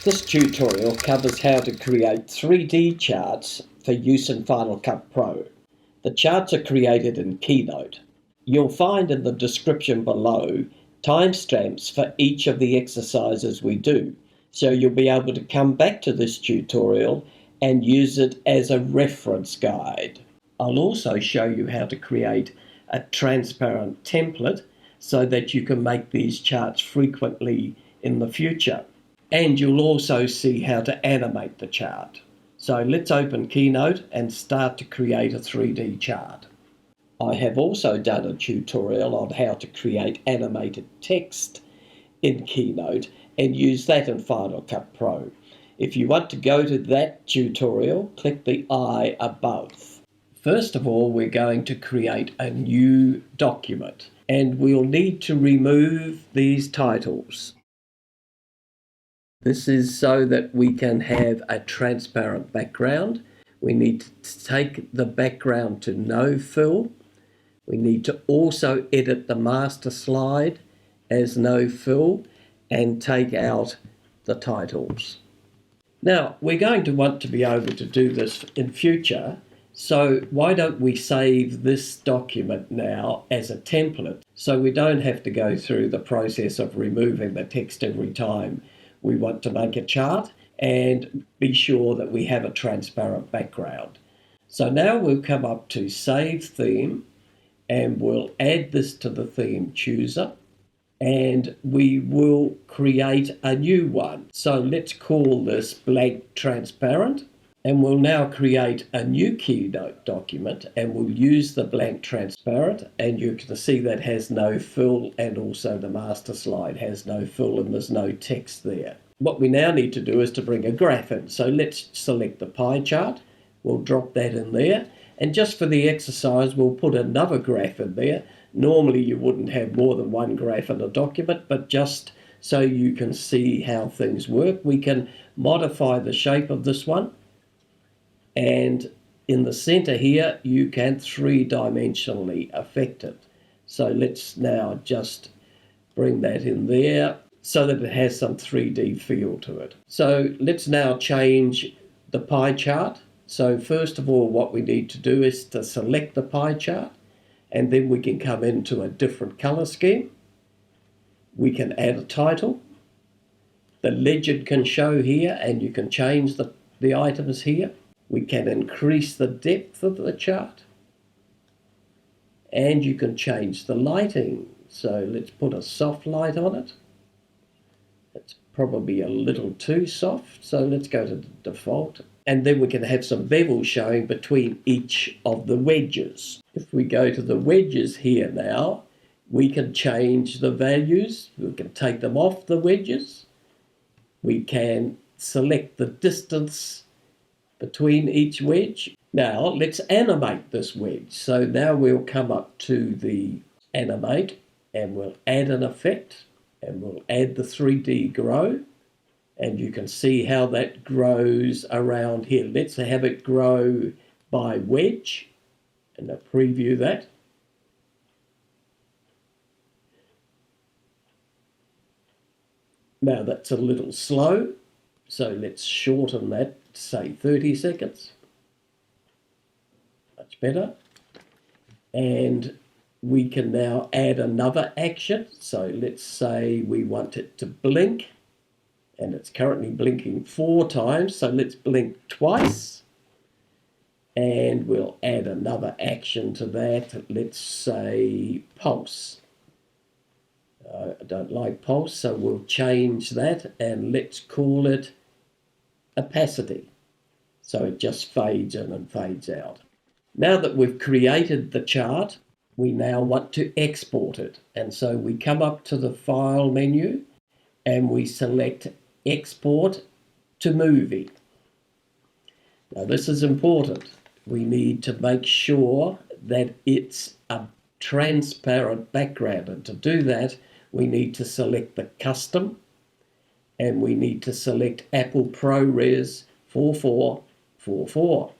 This tutorial covers how to create 3D charts for use in Final Cut Pro. The charts are created in Keynote. You'll find in the description below timestamps for each of the exercises we do, so you'll be able to come back to this tutorial and use it as a reference guide. I'll also show you how to create a transparent template so that you can make these charts frequently in the future. And you'll also see how to animate the chart. So let's open Keynote and start to create a 3D chart. I have also done a tutorial on how to create animated text in Keynote and use that in Final Cut Pro. If you want to go to that tutorial, click the I above. First of all, we're going to create a new document, and we'll need to remove these titles. This is so that we can have a transparent background. We need to take the background to no fill. We need to also edit the master slide as no fill and take out the titles. Now, we're going to want to be able to do this in future, so why don't we save this document now as a template so we don't have to go through the process of removing the text every time we want to make a chart, and be sure that we have a transparent background. So now we'll come up to Save Theme, and we'll add this to the theme chooser, and we will create a new one. So let's call this Blank Transparent, and we'll now create a new Keynote document, and we'll use the Blank Transparent, and you can see that has no fill, and also the master slide has no fill and there's no text there. What we now need to do is to bring a graph in. So let's select the pie chart, we'll drop that in there, and just for the exercise we'll put another graph in there. Normally you wouldn't have more than one graph in a document, but just so you can see how things work, we can modify the shape of this one. And in the center here, you can three-dimensionally affect it. So let's now just bring that in there so that it has some 3D feel to it. So let's now change the pie chart. So first of all, what we need to do is to select the pie chart, and then we can come into a different color scheme. We can add a title. The legend can show here, and you can change the items here. We can increase the depth of the chart, and you can change the lighting. So let's put a soft light on it. It's probably a little too soft, so let's go to the default. And then we can have some bevel showing between each of the wedges. If we go to the wedges here now, we can change the values. We can take them off the wedges. We can select the distance between each wedge. Now let's animate this wedge. So now we'll come up to the animate, and we'll add an effect, and we'll add the 3D grow, and you can see how that grows around here. Let's have it grow by wedge, and I'll preview that. Now that's a little slow, so let's shorten that, say 30 seconds. Much better. And we can now add another action. So let's say we want it to blink, and it's currently blinking 4 times. So let's blink twice, and we'll add another action to that. Let's say pulse. I don't like pulse, so we'll change that, and let's call it opacity. So it just fades in and fades out. Now that we've created the chart, we now want to export it. And so we come up to the File menu, and we select Export to Movie. Now this is important. We need to make sure that it's a transparent background. And to do that, we need to select the Custom, and we need to select Apple ProRes 4444,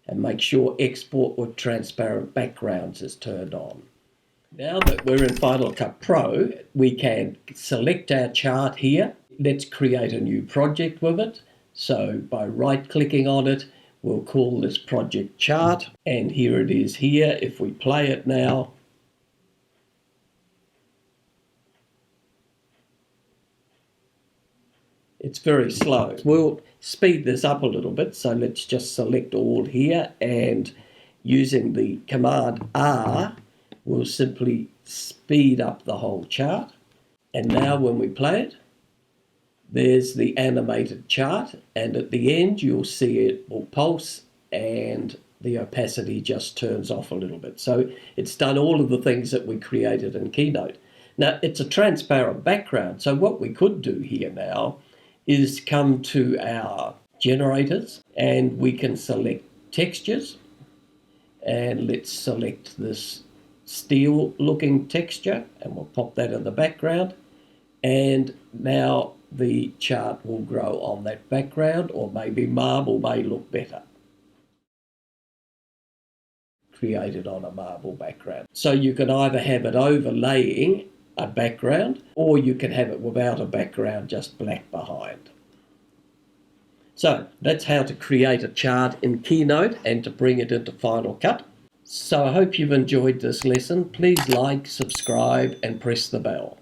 and make sure Export with Transparent Backgrounds is turned on. Now that we're in Final Cut Pro, we can select our chart here. let's create a new project with it. So by right-clicking on it, we'll call this project chart, and here it is here. If we play it now, it's very slow. We'll speed this up a little bit, so let's just select all here, and using the command R, we'll simply speed up the whole chart. And now when we play it, there's the animated chart, and at the end you'll see it will pulse and the opacity just turns off a little bit. So it's done all of the things that we created in Keynote. Now it's a transparent background, so what we could do here now is come to our generators and we can select textures, and let's select this steel looking texture and we'll pop that in the background, and now the chart will grow on that background, or maybe marble may look better created on a marble background. So you can either have it overlaying a background, or you can have it without a background, just black behind. So that's how to create a chart in Keynote and to bring it into Final Cut. So I hope you've enjoyed this lesson. Please like, subscribe and press the bell.